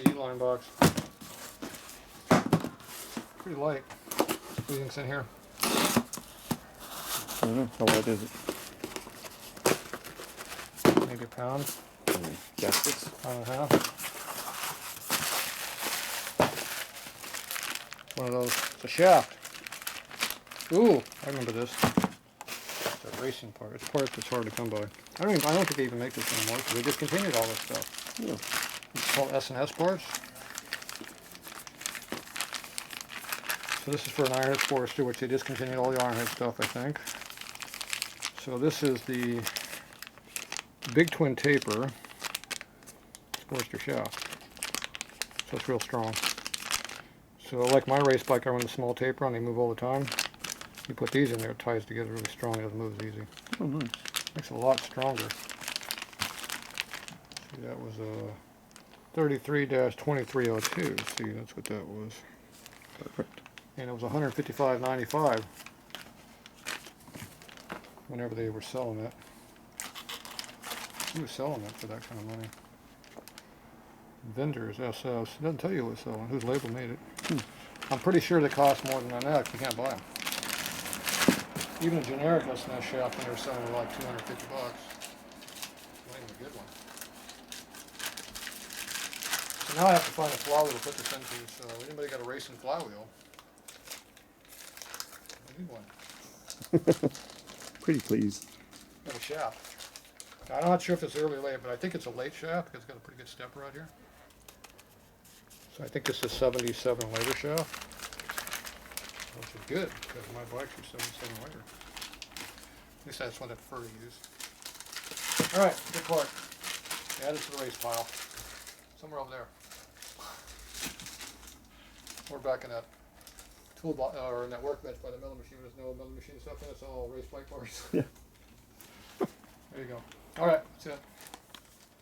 the E-line box. Pretty light. What do you think's in here? I don't know. How light is it? Maybe a pound. Gaskets? Pound and a half. One of those. It's a shaft. Ooh, I remember this. It's a racing part. It's part that's hard to come by. I don't think they even make this anymore because they discontinued all this stuff. Yeah. It's called S&S parts. So this is for an ironhead sportster, which they discontinued all the ironhead stuff, I think. So this is the big twin taper sportster shaft. So it's real strong. So like my race bike, I run the small taper on. They move all the time. You put these in there, it ties together really strong. It doesn't move as easy. Oh, nice. Makes it a lot stronger. See, that was a 33-2302. See, that's what that was. Perfect. And it was $155.95 whenever they were selling it. Who was selling it for that kind of money? Vendors, SS. It doesn't tell you who was selling, whose label made it. I'm pretty sure they cost more than that. You can't buy them. Even a generic S&S shaft, when they were selling for like $250. Not even a good one. So now I have to find a flywheel to put this into. So anybody got a racing flywheel? I need one. Pretty pleased. Got a shaft. I'm not sure if it's early or late, but I think it's a late shaft because it's got a pretty good stepper out here. So I think this is 77 later shaft, which is good because my bikes are 77 later. At least that's what I prefer to use. All right, good part. Add it to the race pile. Somewhere over there. We're back in that tool or in that workbench by the milling machine. There's no milling machine stuff in it. It's all race bike parts. Yeah. There you go. All right, that's it.